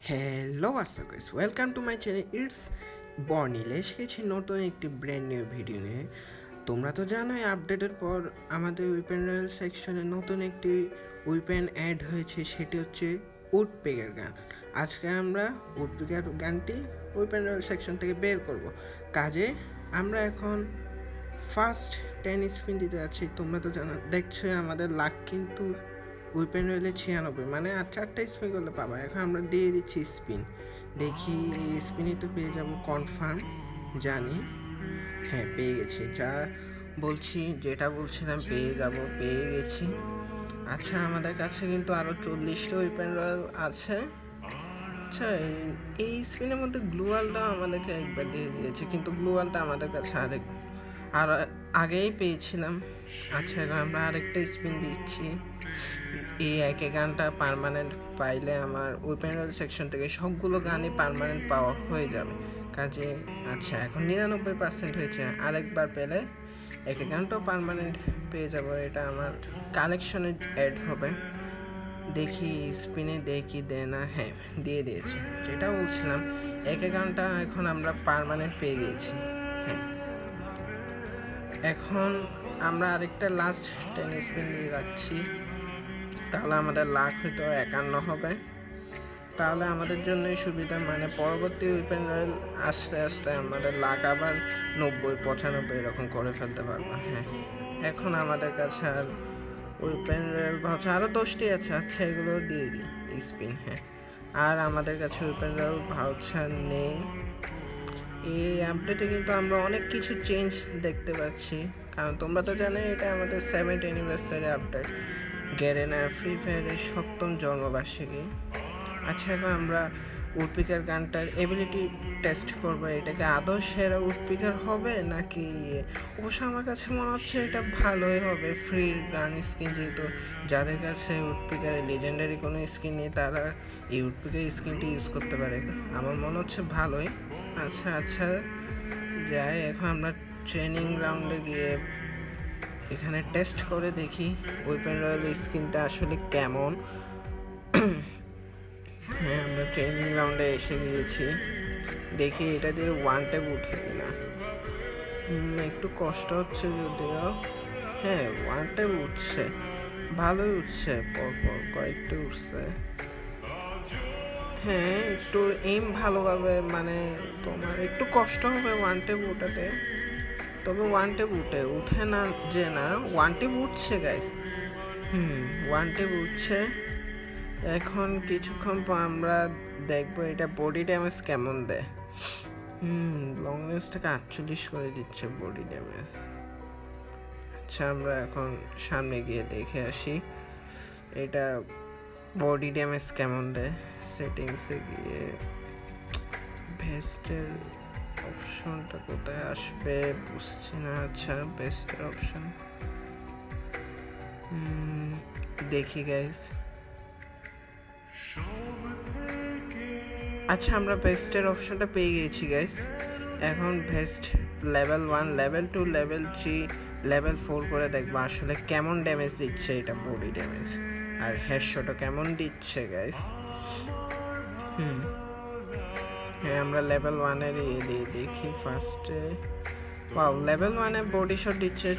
Hello আসসালাম guys, welcome to my channel. It's Bornil এসেছি নতুন একটি ব্র্যান্ড নিউ ভিডিও নিয়ে। তোমরা তো জানোই আপডেটের পর আমাদের উইপেন রয়্যাল সেকশনে নতুন একটি উইপেন অ্যাড হয়েছে, সেটি হচ্ছে উডপিকার গান। আজকে আমরা উডপিকার গানটি উইপেন রয়্যাল সেকশন থেকে বের করব। কাজে আমরা এখন ফার্স্ট 10 স্পিন দিতে যাচ্ছি। তোমরা তো জানো, দেখছো আমাদের লাক কিন্তু উইপেন রয়েলে 96, মানে আর 4টা স্পিন করলে পাবা। এখন আমরা দিয়ে দিচ্ছি স্পিন, দেখি এই স্পিনই তো পেয়ে যাব কনফার্ম, জানি। হ্যাঁ, পেয়ে গেছি, যেটা বলছিলাম পেয়ে গেছি। আচ্ছা, আমাদের কাছে কিন্তু আরও 40টা উইপেন রয়্যাল আছে। আচ্ছা, এই স্পিনের মধ্যে গ্লুয়ালটা আমাদেরকে একবার দিয়ে দিয়েছে, কিন্তু গ্লুয়ালটা আমাদের কাছে আর আগেই পেয়েছিলাম। আচ্ছা, এখন আমরা আরেকটা স্পিন দিচ্ছি। এই একই গানটা পার্মানেন্ট পাইলে আমার ওপেন রোল সেকশন থেকে সবগুলো গানই পার্মানেন্ট পাওয়া হয়ে যাবে। কাজে আচ্ছা, এখন 99% হয়েছে। আরেকবার পেলে একই গানটাও পার্মানেন্ট পেয়ে যাব। এটা আমার কালেকশনে অ্যাড হবে। দেখি স্পিনে দেখি দেয় না। হ্যাঁ, দিয়ে দিয়েছে। যেটা বলছিলাম, একই গানটা এখন আমরা পার্মানেন্ট পেয়ে গিয়েছি। হ্যাঁ, এখন আমরা আরেকটা লাস্ট 10 স্পিন দিয়ে রাখছি, তাহলে আমাদের লাখ হয়তো 51 হবে। তাহলে আমাদের জন্যই সুবিধা, মানে পরবর্তী উইপেন রয়্যাল আস্তে আস্তে আমাদের লাখ আবার 90-95 এরকম করে ফেলতে পারবো। হ্যাঁ, এখন আমাদের কাছে আর উইপেন রয়্যাল ভাউচার আরও 10টি আছে। আচ্ছা, এগুলো দিয়ে দিই স্পিন। হ্যাঁ, আর আমাদের কাছে উইপেন রয়্যাল ভাউচার নেই। এই আপডেটে কিন্তু আমরা অনেক কিছু চেঞ্জ দেখতে পাচ্ছি, কারণ তোমরা তো জানো এটা আমাদের 7th anniversary update, Garena free ফায়ারের 7ম জন্মবার্ষিকী। আচ্ছা, এখন আমরা উডপিকার গানটার এবিলিটি টেস্ট করবো, এটাকে আদৌ সেরা উডপিকার হবে নাকি। অবশ্য আমার কাছে মনে হচ্ছে এটা ভালোই হবে, ফ্রি গান স্কিন, যেহেতু যাদের কাছে উডপিকারের লেজেন্ডারি কোনো স্কিন নেই তারা এই উডপিকার স্কিনটি ইউজ করতে পারে। আমার মনে হচ্ছে ভালোই। আচ্ছা, যাই, এখন আমরা ট্রেনিং গ্রাউন্ডে গিয়ে এখানে টেস্ট করে দেখি ওপেন রয়্যাল স্কিনটা আসলে কেমন। হ্যাঁ, আমরা ট্রেনিং গ্রাউন্ডে এসে গিয়েছি, দেখি এটা দিয়ে ওয়ান ট্যাপ উঠে কিনা। একটু কষ্ট হচ্ছে যদিও। হ্যাঁ, ওয়ান ট্যাপ উঠছে, ভালোই উঠছে, পরপর কয়েকটা উঠছে। হ্যাঁ, একটু এম ভালোভাবে, মানে তোমার একটু কষ্ট হবে ওয়ান ট্যাপ উঠাতে, তবে ওয়ান ট্যাপ উঠে না যে না, ওয়ান ট্যাপ উঠছে গাইস। ওয়ান ট্যাপ উঠছে। এখন কিছুক্ষণ পর আমরা দেখবো এটা বডি ড্যামেজ কেমন দেয়। লং রেঞ্জটাকে 48 করে দিচ্ছে বডি ড্যামেজ। আচ্ছা, আমরা এখন সামনে গিয়ে দেখে আসি এটা বডি ড্যামেজ কেমন দেয়। সেটিংসে গিয়ে ভেস্টের অপশনটা কোথায় আসবে বুঝছি না। আচ্ছা, বেস্টের অপশন দেখি গাইস। আচ্ছা, আমরা ভেস্টের অপশনটা পেয়ে গেছি গাইস। এখন vest level 1, level 2, level 3, level 4 করে দেখবো আসলে কেমন ড্যামেজ দিচ্ছে এটা, বডি ড্যামেজ আর হেডশটও কেমন দিচ্ছে গাইস। হ্যাঁ, আমরা লেভেল 1-এর দিয়ে দেখি ফার্স্টে। ওয়াও, লেভেল 1-এ বডি শট দিচ্ছে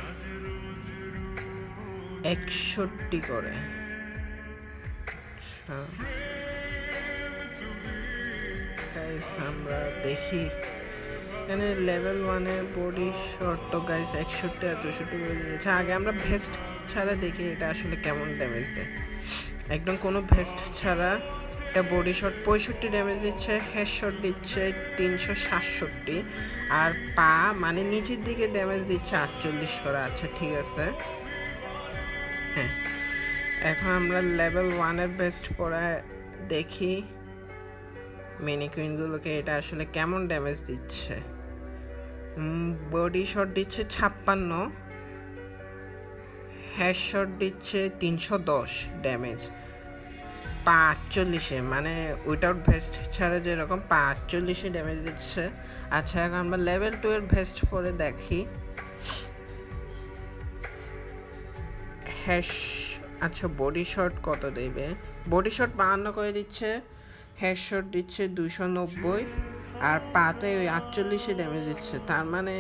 61 করে। আচ্ছা গাইস, আমরা দেখি এখানে লেভেল 1-এর বডি শট তো গাইস 61 আর 64 করে দিয়েছে। আগে আমরা ভেস্ট ছাড়া দেখি এটা আসলে কেমন ড্যামেজ দেয়। একদম কোনো ভেস্ট ছাড়া এটা বডি শট 65 ড্যামেজ দিচ্ছে, হেড শট দিচ্ছে 367, আর পা মানে নিচের দিকে ড্যামেজ দিচ্ছে 48 করে। আচ্ছা, ঠিক আছে। হ্যাঁ, এখন আমরা লেভেল 1-এর বেস্ট পড়ায় দেখি মিনি কুইনগুলোকে এটা আসলে কেমন ড্যামেজ দিচ্ছে। বডি শট দিচ্ছে 56, হেড শট দিচ্ছে 310 ড্যামেজ, পা 48-এ, মানে উইথাউট ভেস্ট ছাড়া যেরকম পা 48-এ ড্যামেজ দিচ্ছে। আচ্ছা, এখন আমরা লেভেল 2-এর ভেস্ট পরে দেখি। আচ্ছা, বডি শট কত দেবে? বডি শট 52 করে দিচ্ছে, হেডশট দিচ্ছে 290, আর পাতে ওই 48 ড্যামেজ দিচ্ছে। তার মানে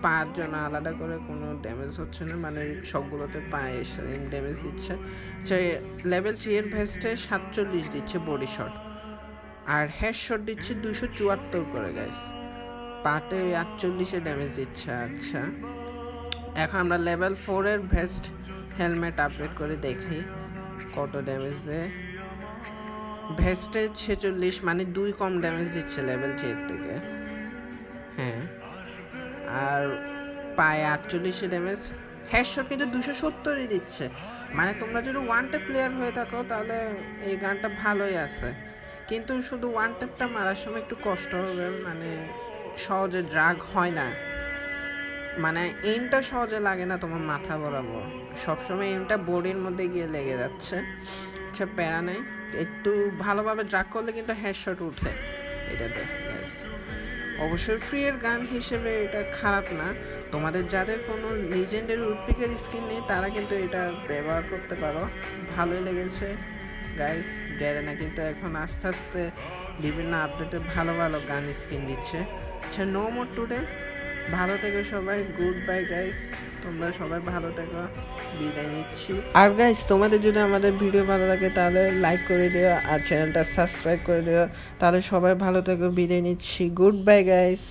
পার জন্য আলাদা করে কোনো ড্যামেজ হচ্ছে না, মানে সবগুলোতে পায়ে সেম ড্যামেজ দিচ্ছে। লেভেল 3 এর ভেস্টে 47 দিচ্ছে বডি শট, আর হেডশট দিচ্ছে 274 করে গাইস। পাতে 48 ড্যামেজ দিচ্ছে। আচ্ছা, এখন আমরা লেভেল 4 এর ভেস্ট হেলমেট আপগ্রেড করে দেখি কত ড্যামেজ দেয়। ভেস্টে 46, মানে 2 কম ড্যামেজ দিচ্ছে লেভেল 3 থেকে। হ্যাঁ, আর পায়ে 48 ড্যামেজ। হেডশট কিন্তু 270ই দিচ্ছে। মানে তোমরা যদি ওয়ান ট্যাপ প্লেয়ার হয়ে থাকো তাহলে এই গানটা ভালোই আছে, কিন্তু শুধু ওয়ান ট্যাপটা মারার সময় একটু কষ্ট হবে, মানে সহজে ড্রাগ হয় না, মানে এইমটা সহজে লাগে না তোমার মাথা বরাবর, সবসময় এইমটা বডির মধ্যে গিয়ে লেগে যাচ্ছে। আচ্ছা, প্যারা নেই, একটু ভালোভাবে ড্রাগ করলে কিন্তু হেডশট উঠে এটাতে। অবশ্যই ফ্রি এর গান হিসেবে এটা খারাপ না। তোমাদের যাদের কোনো লিজেন্ডের উডপিকের স্কিন নেই তারা কিন্তু এটা ব্যবহার করতে পারো, ভালোই লেগেছে গাইস। গ্যারেনা কিন্তু এখন আস্তে আস্তে বিভিন্ন আপডেটে ভালো ভালো গান স্কিন দিচ্ছে। আচ্ছা, নো মোর টুডে, ভালো থেকো সবাই, গুড বাই গাইস, তোমরা সবাই ভালো থেকো, বিদায় নিচ্ছি। আর গাইস, তোমাদের যদি আমাদের ভিডিও ভালো লাগে তাহলে লাইক করে দিও আর চ্যানেলটা সাবস্ক্রাইব করে দিও। তাহলে সবাই ভালো থেকো, বিদায় নিচ্ছি, গুড বাই গাইস।